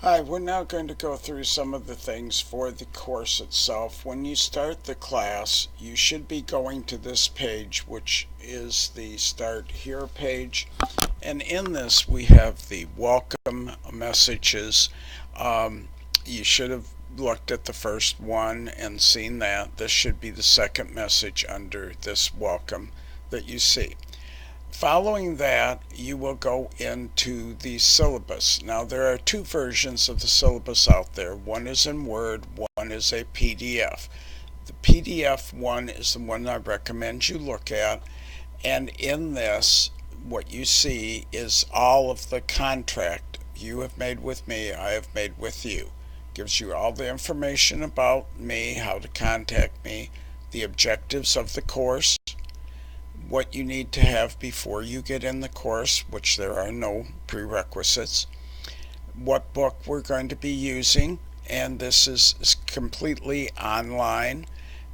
Hi, we're now going to go through some of the things for the course itself. When you start the class, you should be going to this page, which is the Start Here page. And in this, we have the welcome messages. You should have looked at the first one and seen that. This should be the second message under this welcome that you see. Following that, you will go into the syllabus. Now, there are two versions of the syllabus out there. One is in Word, one is a PDF. The PDF one is the one I recommend you look at, and in this, what you see is all of the contract you have made with me, I have made with you. Gives you all the information about me, how to contact me, the objectives of the course, what you need to have before you get in the course, which there are no prerequisites, what book we're going to be using, and this is completely online.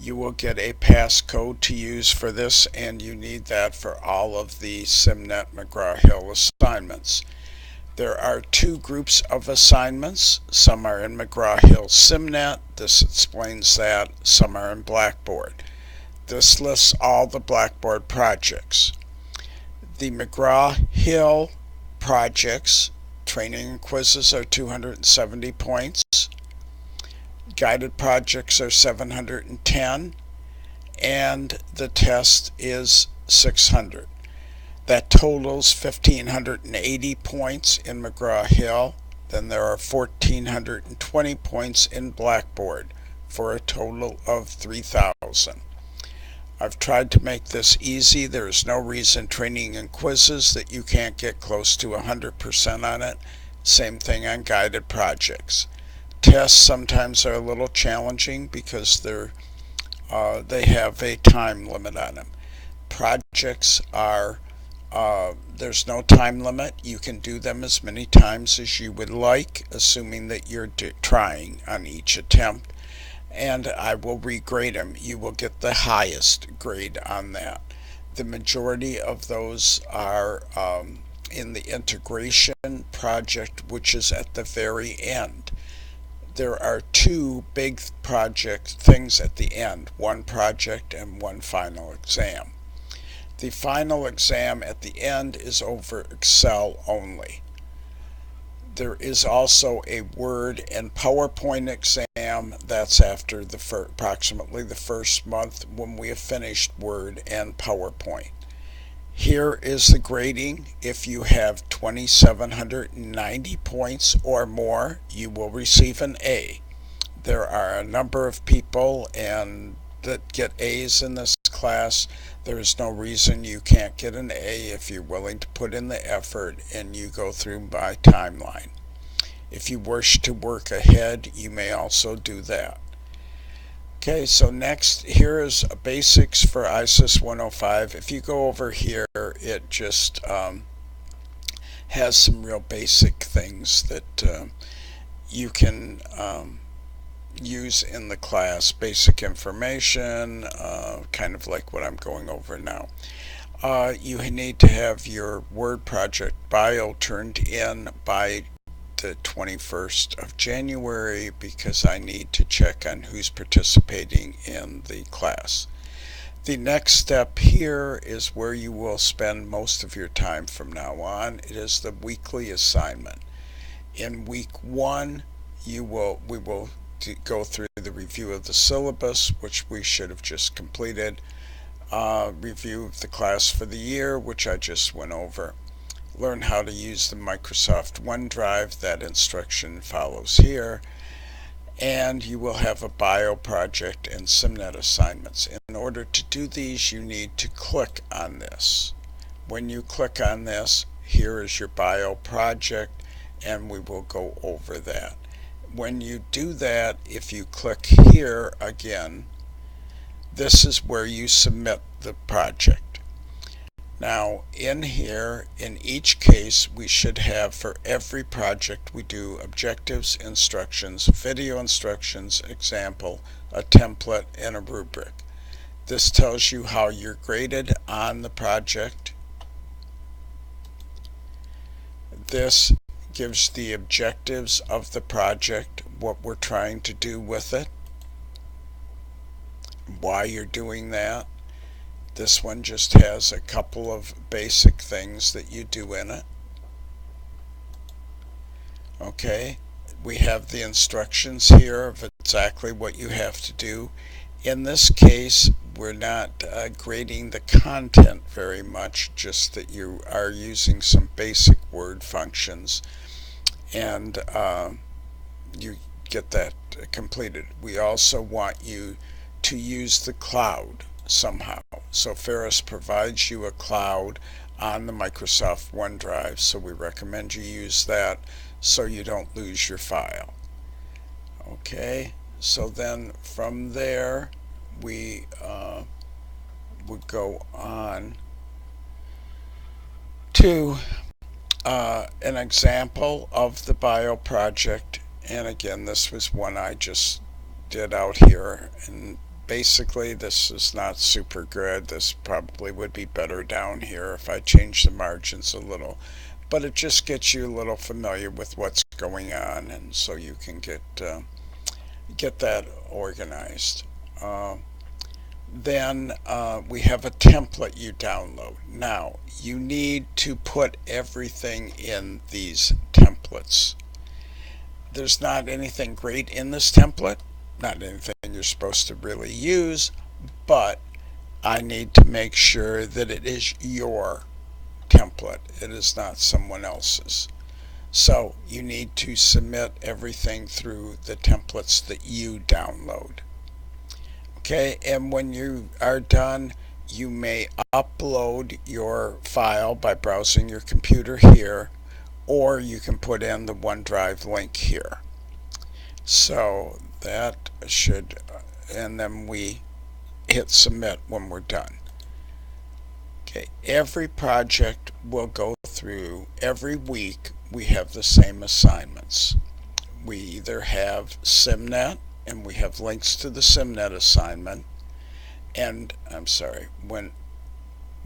You will get a passcode to use for this, and you need that for all of the SimNet McGraw-Hill assignments. There are two groups of assignments. Some are in McGraw-Hill SimNet. This explains that. Some are in Blackboard. This lists all the Blackboard projects. The McGraw-Hill projects, training and quizzes, are 270 points. Guided projects are 710, and the test is 600. That totals 1,580 points in McGraw-Hill. Then there are 1,420 points in Blackboard for a total of 3,000. I've tried to make this easy. There's no reason training and quizzes that you can't get close to 100% on it. Same thing on guided projects. Tests sometimes are a little challenging because they have a time limit on them. Projects are there's no time limit. You can do them as many times as you would like, assuming that you're trying on each attempt, and I will regrade them. You will get the highest grade on that. The majority of those are in the integration project, which is at the very end. There are two big project things at the end, one project and one final exam. The final exam at the end is over Excel only. There is also a Word and PowerPoint exam. That's after approximately the first month when we have finished Word and PowerPoint. Here is the grading. If you have 2,790 points or more, you will receive an A. There are a number of people that get A's in this class. There is no reason you can't get an A if you're willing to put in the effort and you go through my timeline. If you wish to work ahead, you may also do that. Okay, so next, here is basics for ISIS 105. If you go over here, it just has some real basic things that you can use in the class. Basic information, kind of like what I'm going over now. You need to have your Word project bio turned in by the 21st of January because I need to check on who's participating in the class. The next step here is where you will spend most of your time from now on. It is the weekly assignment. In week 1, we will go through the review of the syllabus, which we should have just completed, review of the class for the year, which I just went over, learn how to use the Microsoft OneDrive, that instruction follows here, and you will have a bio project and SimNet assignments. In order to do these, you need to click on this. When you click on this, here is your bio project, and we will go over that. When you do that, if you click here again, this is where you submit the project. Now, in here, in each case, we should have, for every project we do, objectives, instructions, video instructions, example, a template, and a rubric. This tells you how you're graded on the project. This gives the objectives of the project, what we're trying to do with it, why you're doing that. This one just has a couple of basic things that you do in it. Okay, we have the instructions here of exactly what you have to do. In this case, we're not grading the content very much, just that you are using some basic word functions, and you get that completed. We also want you to use the cloud somehow. So Ferris provides you a cloud on the Microsoft OneDrive, so we recommend you use that so you don't lose your file. Okay, so then from there we would go on to an example of the bio project. And again, this was one I just did out here, and basically this is not super good. This probably would be better down here if I change the margins a little, but it just gets you a little familiar with what's going on, and so you can get that organized. Then we have a template you download. Now you need to put everything in these templates. There's not anything great in this template, not anything you're supposed to really use, but I need to make sure that it is your template. It is not someone else's. So you need to submit everything through the templates that you download. Okay, and when you are done, you may upload your file by browsing your computer here, or you can put in the OneDrive link here. So that should, and then we hit submit when we're done. Okay, every project will go through, every week we have the same assignments. We either have SimNet, and we have links to the SimNet assignment, and I'm sorry, when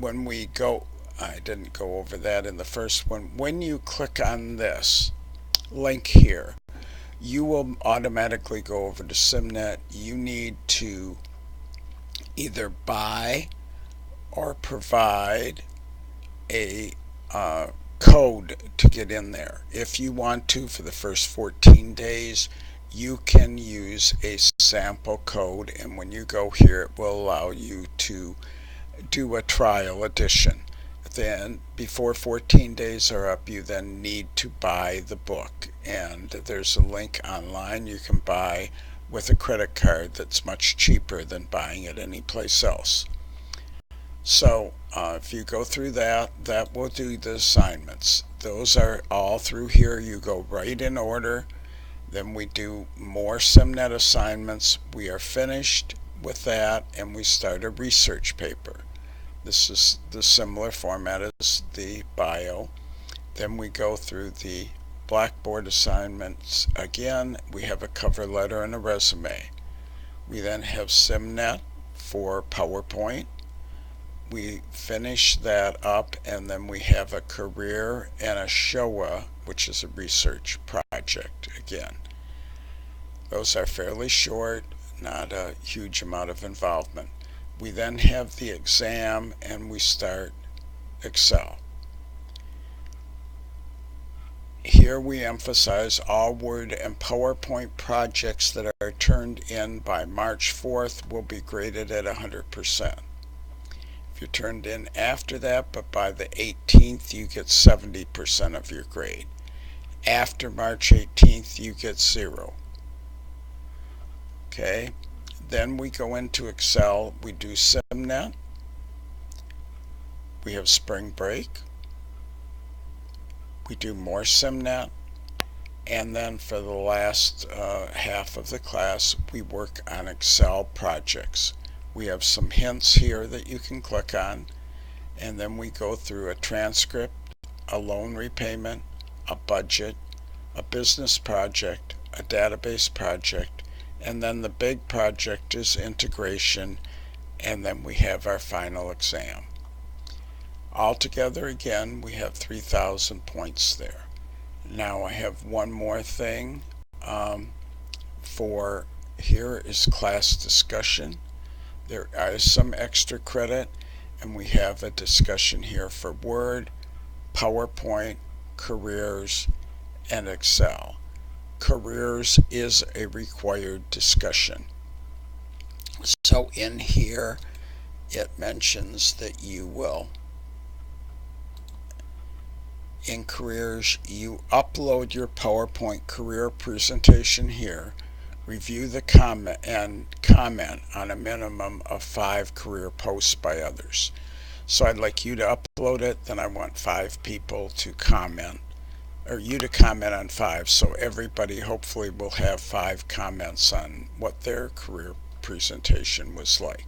we go, I didn't go over that in the first one. When you click on this link here, you will automatically go over to SimNet. You need to either buy or provide a code to get in there. If you want to, for the first 14 days, you can use a sample code, and when you go here, it will allow you to do a trial edition. Then before 14 days are up, you then need to buy the book, and there's a link online you can buy with a credit card that's much cheaper than buying it anyplace else. So if you go through that, that will do the assignments. Those are all through here. You go right in order. Then we do more SimNet assignments. We are finished with that, and we start a research paper. This is the similar format as the bio. Then we go through the Blackboard assignments again. We have a cover letter and a resume. We then have SimNet for PowerPoint. We finish that up, and then we have a career and a Showa, which is a research project again. Those are fairly short, not a huge amount of involvement. We then have the exam, and we start Excel. Here we emphasize all Word and PowerPoint projects that are turned in by March 4th will be graded at 100%. If you're turned in after that, but by the 18th, you get 70% of your grade. After March 18th, you get 0. Okay, then we go into Excel. We do SimNet. We have spring break. We do more SimNet. And then for the last half of the class, we work on Excel projects. We have some hints here that you can click on, and then we go through a transcript, a loan repayment, a budget, a business project, a database project, and then the big project is integration, and then we have our final exam. Altogether, again, we have 3,000 points there. Now I have one more thing for here is class discussion. There is some extra credit, and we have a discussion here for Word, PowerPoint, Careers, and Excel. Careers is a required discussion. So in here, it mentions that you will, in Careers, you upload your PowerPoint career presentation here, review the comment and comment on a minimum of 5 career posts by others. So I'd like you to upload it, then I want 5 people to comment, or you to comment on 5, so everybody hopefully will have 5 comments on what their career presentation was like.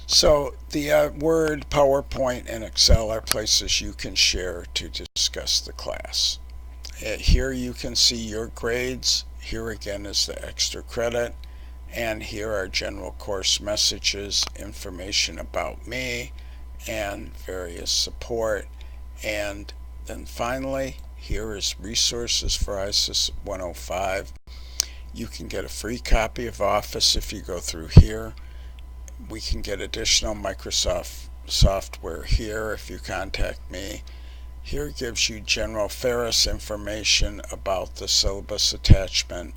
So the Word, PowerPoint, and Excel are places you can share to discuss the class. Here you can see your grades. Here again is the extra credit. And here are general course messages, information about me, and various support. And then finally, here is resources for ISIS 105. You can get a free copy of Office if you go through here. We can get additional Microsoft software here if you contact me. Here gives you general Ferris information about the syllabus attachment,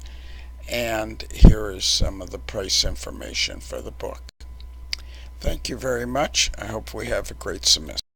and here is some of the price information for the book. Thank you very much. I hope we have a great semester.